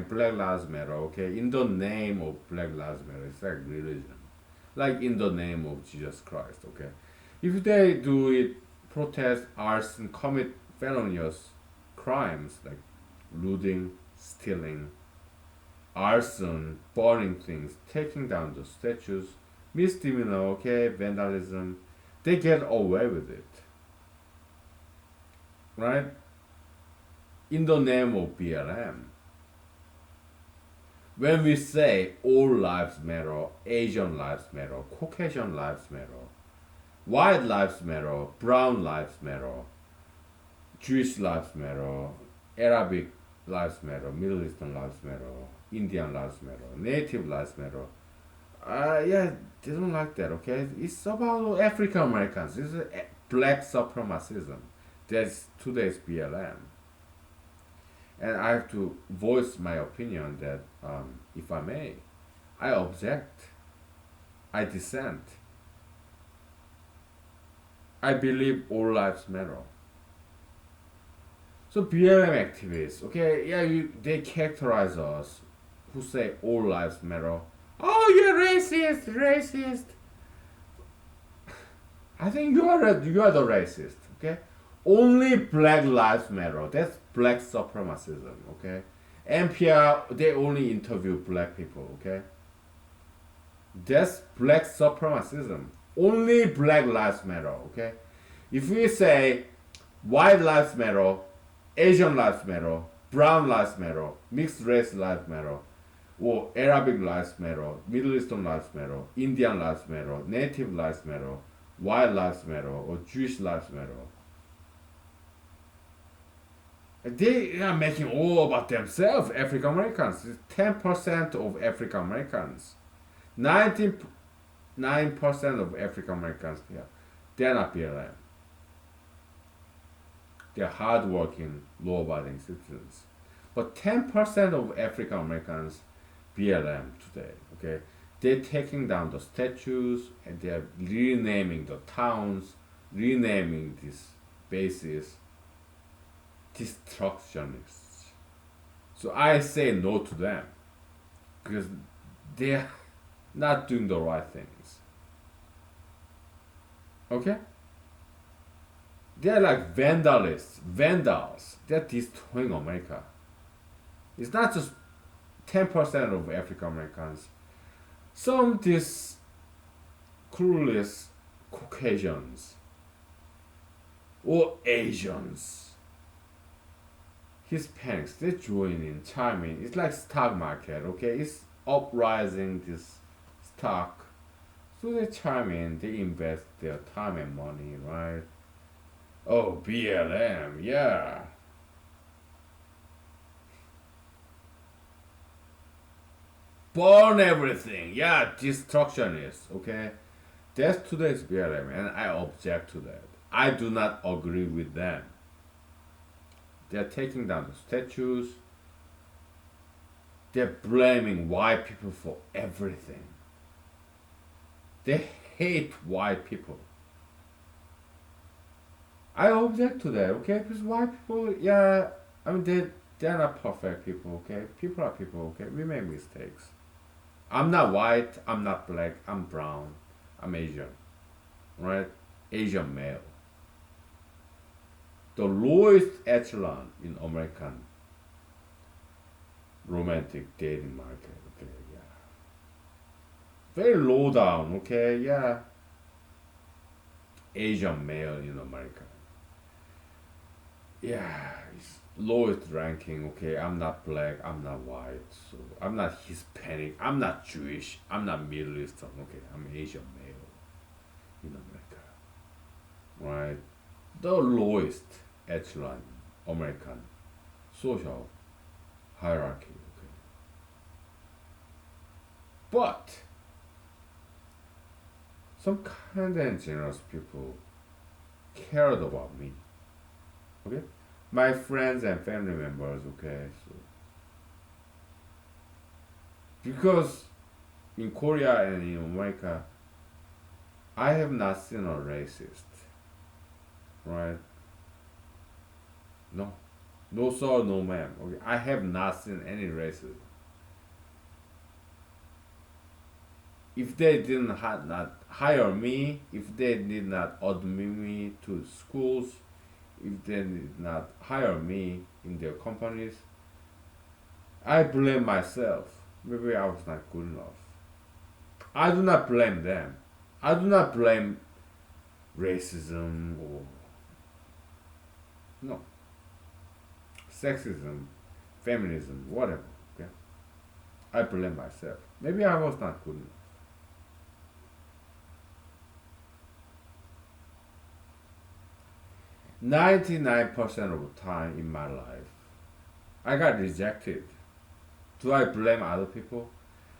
Black Lives Matter, okay? In the name of Black Lives Matter, it's like religion. Like in the name of Jesus Christ, okay? If they do it, protest, arson, commit felonious crimes like looting, stealing, arson, burning things, taking down the statues, misdemeanor, okay, vandalism, they get away with it, right? In the name of BLM. When we say all lives matter, Asian lives matter, Caucasian lives matter, white lives matter, brown lives matter, Jewish lives matter, Arabic lives matter, Middle Eastern lives matter, Indian lives matter, Native lives matter. Yeah, they don't like that, okay? It's about African Americans. It's black supremacism. That's today's BLM. And I have to voice my opinion that, if I may, I object, I dissent. I believe all lives matter. So BLM activists, okay, yeah, they characterize us who say all lives matter. Oh, you're racist, racist. I think you are the racist, okay? Only black lives matter. That's black supremacism, okay? NPR, they only interview black people, okay? That's black supremacism. Only black lives matter, okay? If we say white lives matter, Asian lives matter, brown lives matter, mixed race lives matter, or Arabic lives matter, Middle Eastern lives matter, Indian lives matter, Native lives matter, white lives matter, or Jewish lives matter. They are making all about themselves, African Americans. 10% of African Americans. 99% of African Americans, yeah, they're not BLM. They're hardworking, law-abiding citizens. But 10% of African Americans, BLM today, okay? They're taking down the statues and they're renaming the towns, renaming these bases, destructionists. So I say no to them because they're not doing the right things. Okay? They're like vandals. They're destroying America. It's not just 10% of African Americans. Some these clueless Caucasians or Asians, Hispanics, they join in, chime in. It's like stock market, okay? It's uprising this stock. So they chime in, they invest their time and money, right? Oh, BLM, yeah. Burn everything, yeah, destructionist, okay? That's today's BLM, and I object to that. I do not agree with them. They're taking down the statues. They're blaming white people for everything. They hate white people. I object to that, okay? Because white people, yeah, I mean, they're not perfect people, okay? People are people, okay? We make mistakes. I'm not white, I'm not black, I'm brown, I'm Asian, right? Asian male. The lowest echelon in American romantic dating market, okay, yeah. Very low down, okay, yeah. Asian male in America. Yeah, it's lowest ranking, okay. I'm not black, I'm not white, so I'm not Hispanic, I'm not Jewish, I'm not Middle Eastern, okay. I'm Asian male in America, right? The lowest echelon American social hierarchy, okay. But some kind and generous people cared about me, okay. My friends and family members, okay. So because in Korea and in America, I have not seen a racist, right? No, no sir, no ma'am. Okay, I have not seen any racism. If they didn't not hire me, if they did not admit me to schools, if they did not hire me in their companies, I blame myself. Maybe I was not good enough. I do not blame them. I do not blame racism or no sexism, feminism, whatever. Okay, I blame myself. Maybe I was not good enough. 99% of the time in my life, I got rejected. Do I blame other people?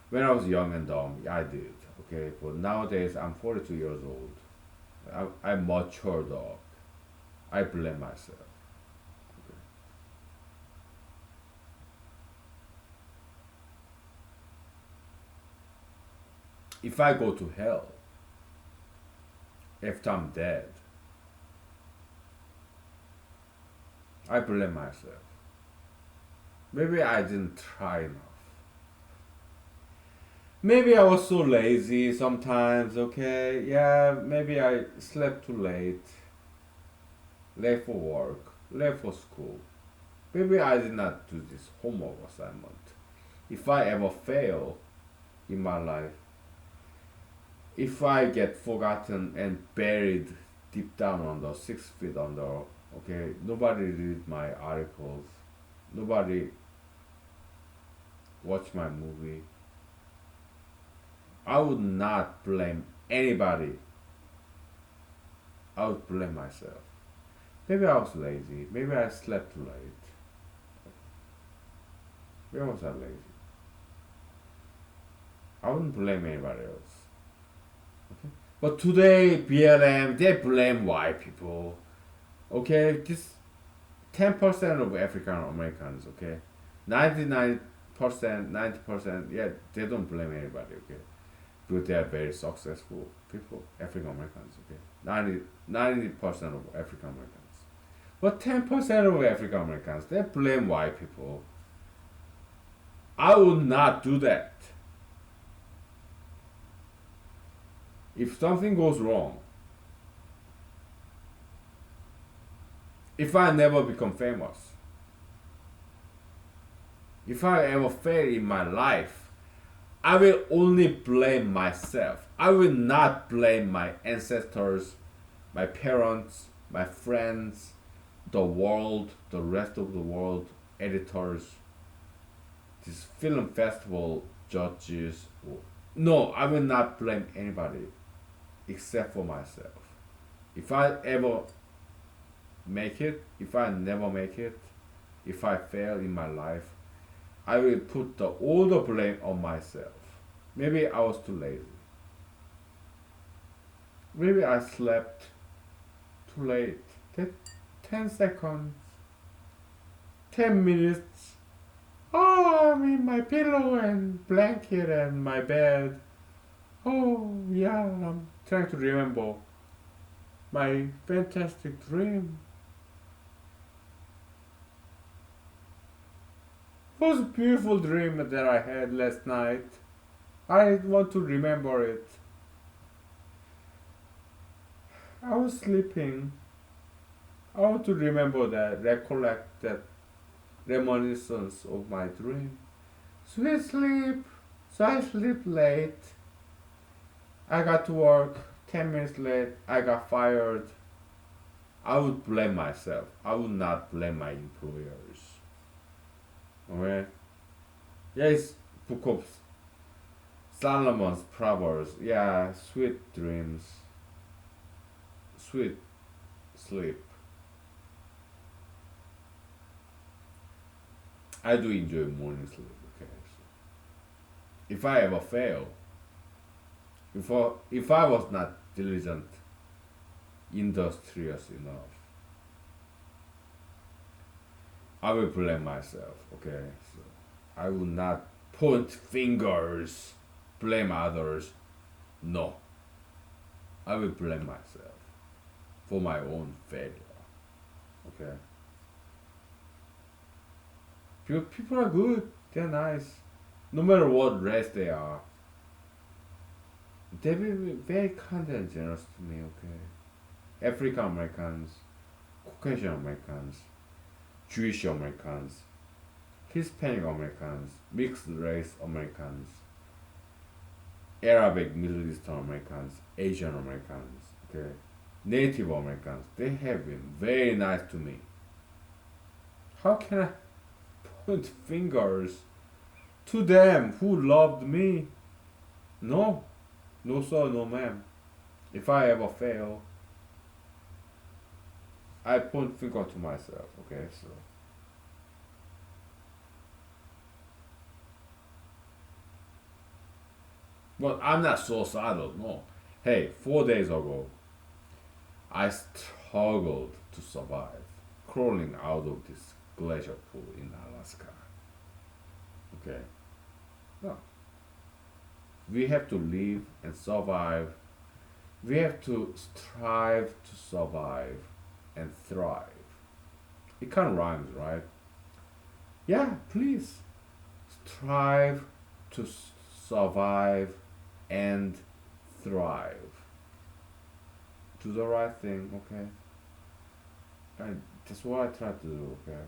When I was young and dumb, I did. Okay, but nowadays I'm 42 years old. I'm matured up. I blame myself. Okay. If I go to hell after I'm dead, I blame myself. Maybe I didn't try enough. Maybe I was so lazy sometimes, okay? Yeah, maybe I slept too late, late for work, late for school. Maybe I did not do this homework assignment. If I ever fail in my life, if I get forgotten and buried deep down under 6 feet under, okay, nobody read my articles, nobody watch my movie, I would not blame anybody. I would blame myself. Maybe I was lazy. Maybe I slept too late. Maybe I was not lazy. I wouldn't blame anybody else. Okay? But today, BLM, they blame white people. Okay? This 10% of African Americans, okay? 99%, 90%, yeah, they don't blame anybody, okay? Because they are very successful people, African Americans, okay? 90% of African Americans. But 10% of African Americans, they blame white people. I would not do that. If something goes wrong, if I never become famous, if I ever fail in my life, I will only blame myself. I will not blame my ancestors, my parents, my friends, the world, the rest of the world, editors, this film festival judges. No, I will not blame anybody except for myself. If I ever make it, if I never make it, if I fail in my life, I will put all the blame on myself. Maybe I was too lazy. Maybe I slept too late. 10 seconds, 10 minutes. Oh, I'm in my pillow and blanket and my bed. Oh, yeah, I'm trying to remember my fantastic dream. It was a beautiful dream that I had last night. I want to remember it. I was sleeping. I want to remember that, recollect that reminiscence of my dream. Sweet sleep. So I sleep late. I got to work 10 minutes late. I got fired. I would blame myself. I would not blame my employers. Okay? Yes, Book of Solomon's Proverbs. Yeah, sweet dreams. Sweet sleep. I do enjoy morning sleep. Okay, so if I ever fail, if I was not diligent, industrious enough, I will blame myself. Okay, so I will not point fingers, blame others. No, I will blame myself for my own failure. Okay. People are good. They're nice. No matter what race they are, they will be very kind and generous to me. Okay. African Americans, Caucasian Americans, Jewish Americans, Hispanic Americans, mixed race Americans, Arabic Middle Eastern Americans, Asian Americans, okay, Native Americans, they have been very nice to me. How can I point fingers to them who loved me? No, no sir, no ma'am. If I ever fail, I point finger to myself, okay, so. But I'm not suicidal, no. Hey, 4 days ago, I struggled to survive, crawling out of this glacier pool in Alaska. Okay? No. We have to live and survive. We have to strive to survive and thrive. It kind of rhymes, right? Yeah, please. Strive to survive and thrive. Do the right thing, okay? And that's what I try to do, okay?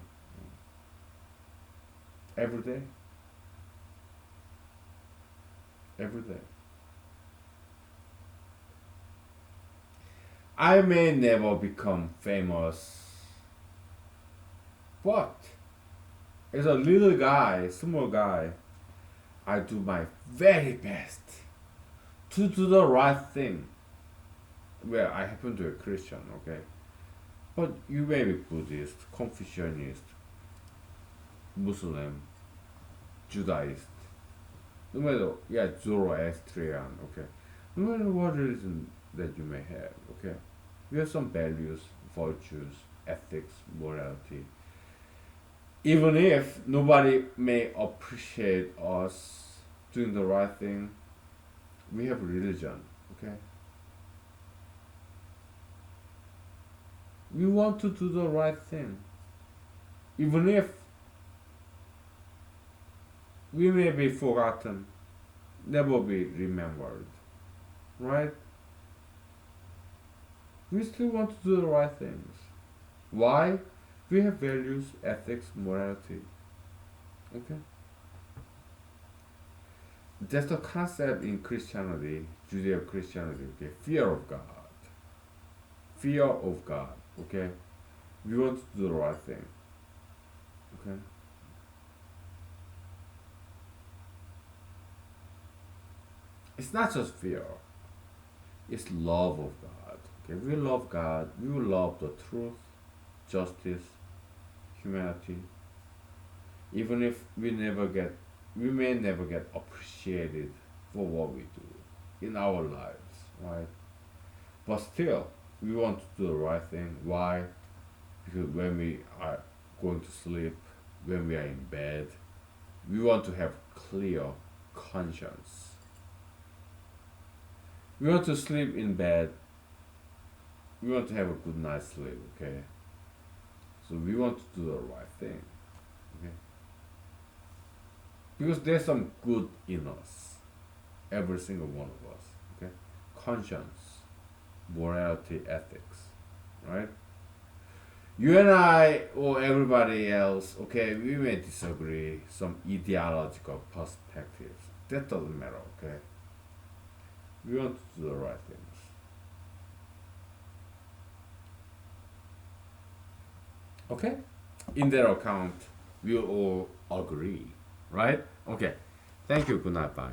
Every day. Every day. I may never become famous, but as a little guy, small guy, I do my very best to do the right thing. Well, I happen to be a Christian, okay? But you may be Buddhist, Confucianist, Muslim, Judaist, no matter, yeah, Zoroastrian, okay? No matter what religion that you may have, okay? We have some values, virtues, ethics, morality. Even if nobody may appreciate us doing the right thing, we have religion, okay? We want to do the right thing. Even if we may be forgotten, never be remembered, right? We still want to do the right things. Why? We have values, ethics, morality. Okay? That's the concept in Christianity, Judeo Christianity, okay? Fear of God. Fear of God, okay? We want to do the right thing. Okay? It's not just fear, it's love of God. Okay, we love God, we will love the truth, justice, humanity. Even if we may never get appreciated for what we do in our lives, right? But still, we want to do the right thing. Why? Because when we are going to sleep, when we are in bed, we want to have clear conscience. We want to sleep in bed. We want to have a good night's sleep, okay? So we want to do the right thing, okay? Because there's some good in us, every single one of us, okay? Conscience, morality, ethics, right? You and I, or everybody else, okay, we may disagree, some ideological perspectives. That doesn't matter, okay? We want to do the right things. Okay? In that account, we all agree, right? Okay. Thank you. Good night. Bye.